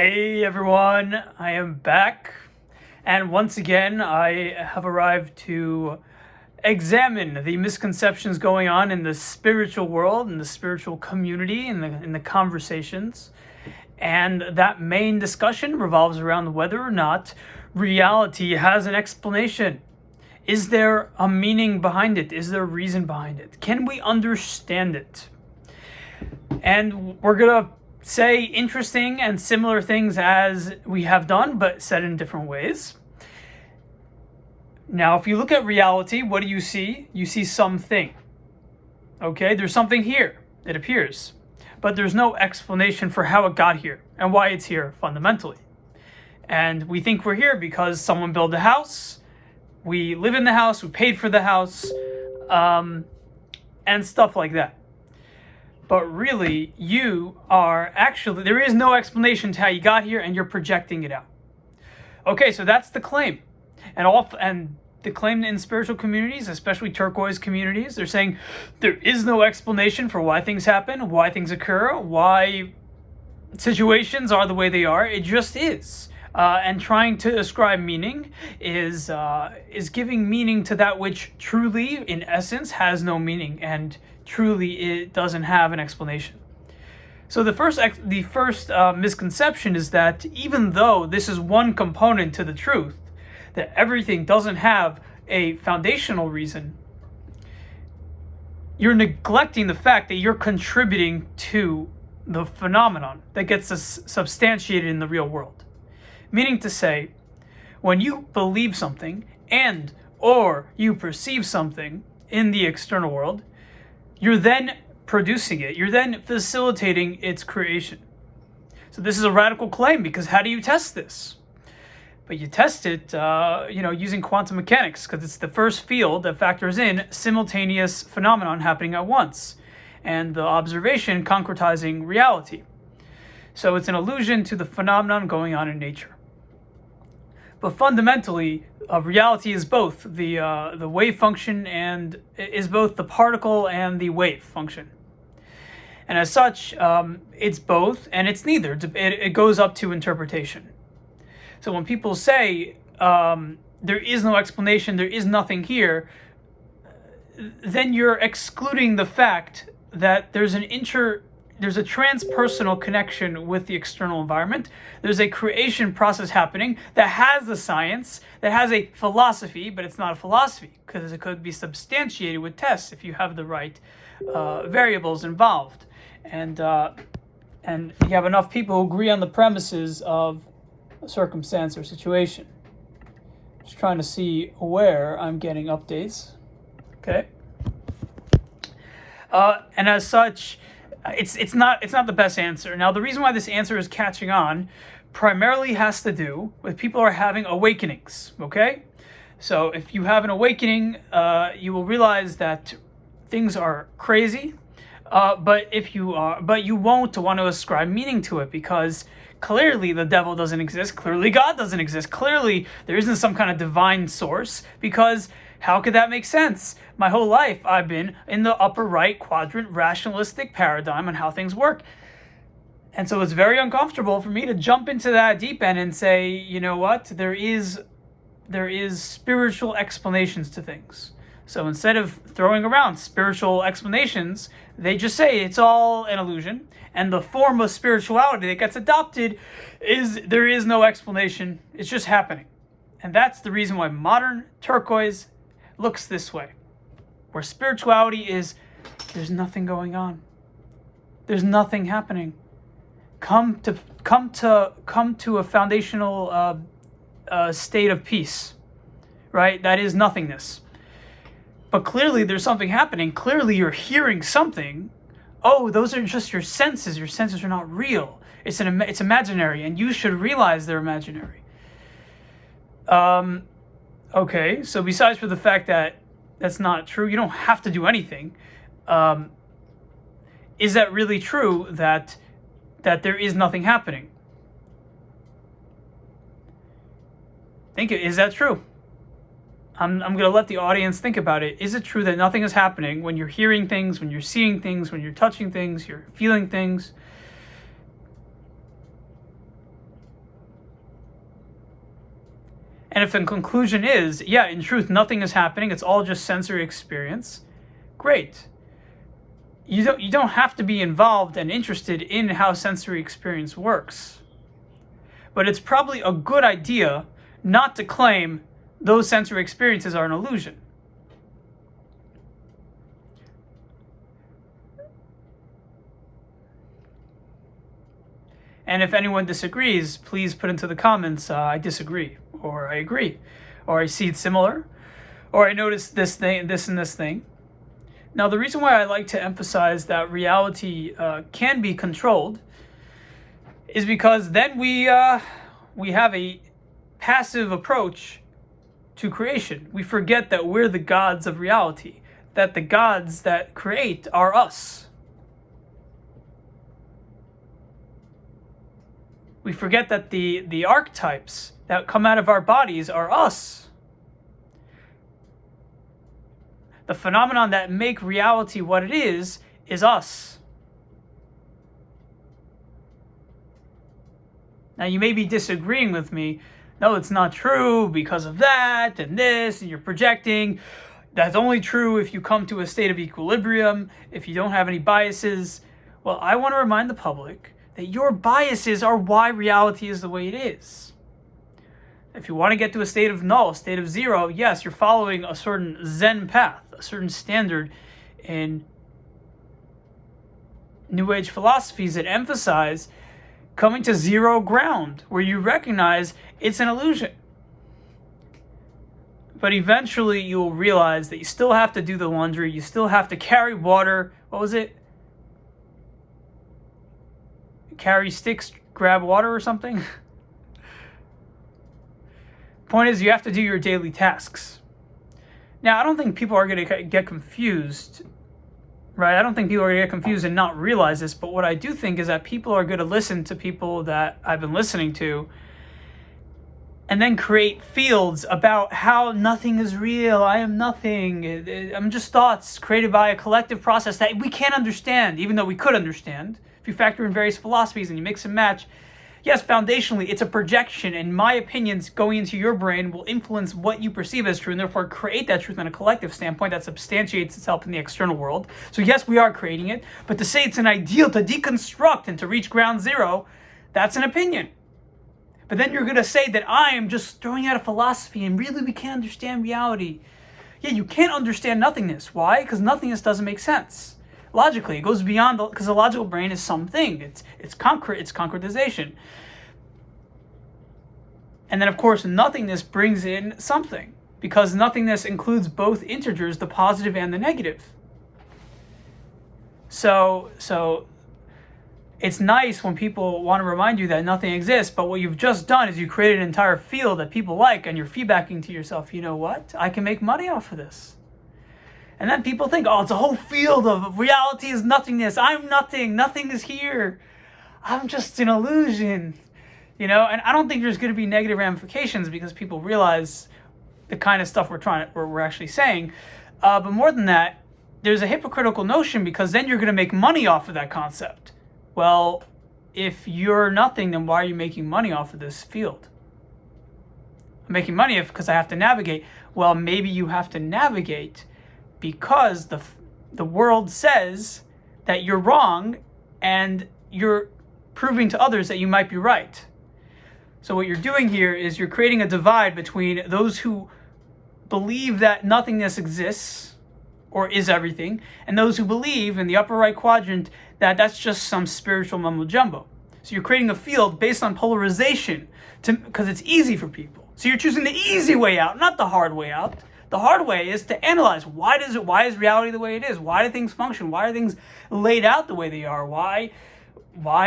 Hey everyone, I am back, and once again I have arrived to examine the misconceptions going on in the spiritual world, in the spiritual community, in the conversations, and that main discussion revolves around whether or not reality has an explanation. Is there a meaning behind it? Is there a reason behind it? Can we understand it? And we're gonna say interesting and similar things as we have done, but said in different ways. Now, if you look at reality, what do you see? You see something. Okay, there's something here, it appears. But there's no explanation for how it got here and why it's here fundamentally. And we think we're here because someone built a house, we live in the house, we paid for the house, and stuff like that. But really, there is no explanation to how you got here, and you're projecting it out. Okay, so that's the claim. And the claim in spiritual communities, especially turquoise communities, they're saying there is no explanation for why things happen, why things occur, why situations are the way they are. It just is. And trying to ascribe meaning is giving meaning to that which truly, in essence, has no meaning, and truly it doesn't have an explanation. So the first misconception is that even though this is one component to the truth, that everything doesn't have a foundational reason, you're neglecting the fact that you're contributing to the phenomenon that gets substantiated in the real world. Meaning to say, when you believe something or you perceive something in the external world, you're then producing it. You're then facilitating its creation. So this is a radical claim, because how do you test this? But you test it, using quantum mechanics, because it's the first field that factors in simultaneous phenomenon happening at once, and the observation concretizing reality. So it's an allusion to the phenomenon going on in nature. But fundamentally, reality is both the wave function and is both the particle and the wave function. And as such, it's both and it's neither. It goes up to interpretation. So when people say there is no explanation, there is nothing here, then you're excluding the fact that there's a transpersonal connection with the external environment. There's a creation process happening that has the science, that has a philosophy, but it's not a philosophy because it could be substantiated with tests if you have the right variables involved. And you have enough people who agree on the premises of a circumstance or situation. Just trying to see where I'm getting updates. Okay. And as such, it's not the best answer. Now, the reason why this answer is catching on primarily has to do with people are having awakenings, okay? So if you have an awakening, you will realize that things are crazy, but you won't want to ascribe meaning to it, because clearly the devil doesn't exist, clearly God doesn't exist, clearly there isn't some kind of divine source, because how could that make sense? My whole life I've been in the upper right quadrant rationalistic paradigm on how things work. And so it's very uncomfortable for me to jump into that deep end and say, you know what, there is spiritual explanations to things. So instead of throwing around spiritual explanations, they just say it's all an illusion. And the form of spirituality that gets adopted is there is no explanation. It's just happening. And that's the reason why modern turquoise looks this way, where spirituality is, there's nothing going on. There's nothing happening. Come to a foundational state of peace, right? That is nothingness. But clearly there's something happening. Clearly you're hearing something. Oh, those are just your senses. Your senses are not real. It's imaginary, and you should realize they're imaginary. Okay, so besides for the fact that that's not true, you don't have to do anything. Is that really true that there is nothing happening? Is that true? I'm going to let the audience think about it. Is it true that nothing is happening when you're hearing things, when you're seeing things, when you're touching things, you're feeling things? And if the conclusion is, yeah, in truth, nothing is happening, it's all just sensory experience, great. You don't have to be involved and interested in how sensory experience works. But it's probably a good idea not to claim those sensory experiences are an illusion. And if anyone disagrees, please put into the comments, I disagree, or I agree, or I see it similar, or I noticed this thing, this and this thing. Now, the reason why I like to emphasize that reality can be controlled is because then we have a passive approach to creation. We forget that we're the gods of reality, that the gods that create are us. We forget that the archetypes that come out of our bodies are us. The phenomenon that make reality what it is us. Now, you may be disagreeing with me. No, it's not true because of that and this, and you're projecting. That's only true if you come to a state of equilibrium, if you don't have any biases. Well, I want to remind the public that your biases are why reality is the way it is. If you want to get to a state of null, state of zero, yes, you're following a certain Zen path, a certain standard in New Age philosophies that emphasize coming to zero ground, where you recognize it's an illusion. But eventually you'll realize that you still have to do the laundry, you still have to carry water. What was it? Carry sticks, grab water or something? Point is, you have to do your daily tasks. Now, I don't think people are going to get confused, right? I don't think people are going to get confused and not realize this, but what I do think is that people are going to listen to people that I've been listening to and then create fields about how nothing is real, I am nothing, I'm just thoughts created by a collective process that we can't understand, even though we could understand. If you factor in various philosophies and you mix and match, yes, foundationally, it's a projection, and my opinions going into your brain will influence what you perceive as true, and therefore create that truth on a collective standpoint that substantiates itself in the external world. So yes, we are creating it, but to say it's an ideal to deconstruct and to reach ground zero, that's an opinion. But then you're going to say that I am just throwing out a philosophy, and really we can't understand reality. Yeah, you can't understand nothingness. Why? Because nothingness doesn't make sense. Logically, it goes beyond, because the logical brain is something. It's concrete, it's concretization. And then, of course, nothingness brings in something, because nothingness includes both integers, the positive and the negative. So it's nice when people want to remind you that nothing exists, but what you've just done is you created an entire field that people like, and you're feedbacking to yourself, you know what? I can make money off of this. And then people think, oh, it's a whole field of reality is nothingness. I'm nothing. Nothing is here. I'm just an illusion. And I don't think there's going to be negative ramifications because people realize the kind of stuff we're actually saying. But more than that, there's a hypocritical notion because then you're going to make money off of that concept. Well, if you're nothing, then why are you making money off of this field? I'm making money because I have to navigate. Well, maybe you have to navigate because the world says that you're wrong and you're proving to others that you might be right. So what you're doing here is you're creating a divide between those who believe that nothingness exists or is everything, and those who believe in the upper right quadrant that that's just some spiritual mumbo jumbo. So you're creating a field based on polarization because it's easy for people. So you're choosing the easy way out, not the hard way out. The hard way is to analyze why is reality the way it is? Why do things function? Why are things laid out the way they are? Why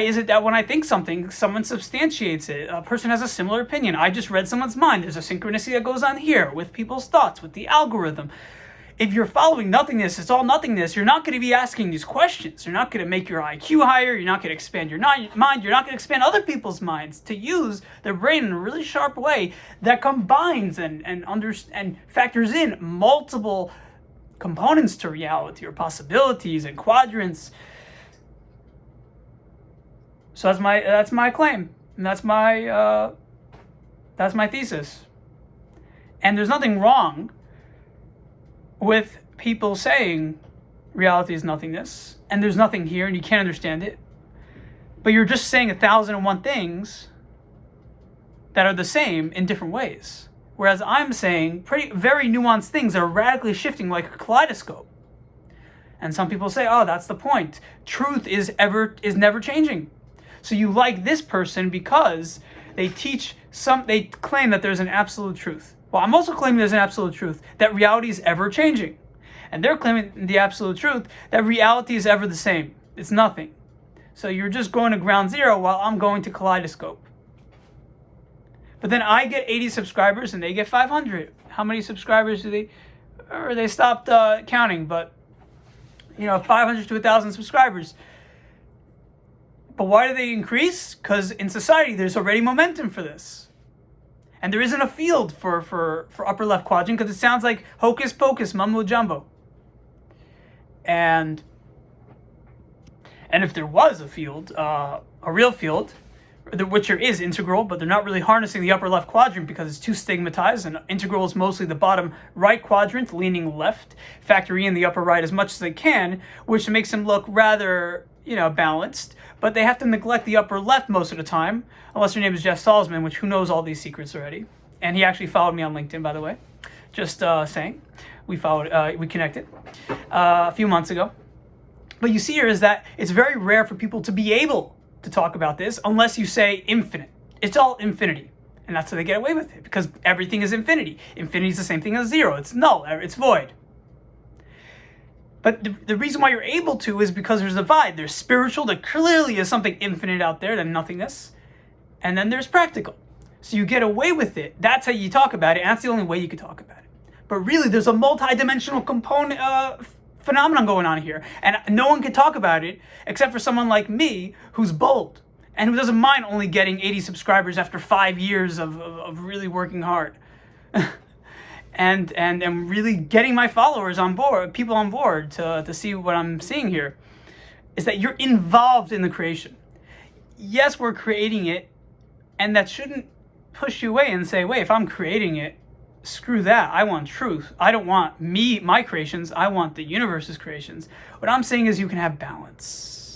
is it that when I think something, someone substantiates it? A person has a similar opinion. I just read someone's mind. There's a synchronicity that goes on here with people's thoughts, with the algorithm. If you're following nothingness, it's all nothingness, you're not going to be asking these questions. You're not going to make your IQ higher. You're not going to expand your mind. You're not going to expand other people's minds to use their brain in a really sharp way that combines and factors in multiple components to reality or possibilities and quadrants. So that's my claim, and that's my thesis. And there's nothing wrong with people saying reality is nothingness, and there's nothing here, and you can't understand it. But you're just saying 1,001 things that are the same in different ways. Whereas I'm saying very nuanced things that are radically shifting like a kaleidoscope. And some people say, oh, that's the point. Truth is never changing. So you like this person because they claim that there's an absolute truth. Well, I'm also claiming there's an absolute truth, that reality is ever changing. And they're claiming the absolute truth, that reality is ever the same. It's nothing. So you're just going to ground zero while I'm going to kaleidoscope. But then I get 80 subscribers and they get 500. How many subscribers do they, or they stopped counting, but 500 to 1,000 subscribers. But why do they increase? Because in society, there's already momentum for this. And there isn't a field for upper left quadrant because it sounds like hocus pocus, mumbo jumbo. And if there was a field, a real field, which there is integral, but they're not really harnessing the upper left quadrant because it's too stigmatized, and integral is mostly the bottom right quadrant leaning left, factoring in the upper right as much as they can, which makes them look rather, balanced, but they have to neglect the upper left most of the time, unless your name is Jeff Salzman, which who knows all these secrets already. And he actually followed me on LinkedIn, by the way. Just saying. We connected a few months ago. But you see here is that it's very rare for people to be able to talk about this unless you say infinite. It's all infinity. And that's how they get away with it, because everything is infinity. Infinity is the same thing as zero. It's null. It's void. But the reason why you're able to is because there's a divide. There's spiritual. There clearly is something infinite out there, than nothingness. And then there's practical. So you get away with it. That's how you talk about it. And that's the only way you can talk about it. But really, there's a multi-dimensional component phenomenon going on here, and no one can talk about it except for someone like me who's bold and who doesn't mind only getting 80 subscribers after 5 years of really working hard and really getting my followers on board, people on board to see what I'm seeing here, is that you're involved in the creation. Yes, we're creating it, and that shouldn't push you away and say, wait, if I'm creating it, screw that. I want truth. I don't want my creations. I want the universe's creations. What I'm saying is you can have balance.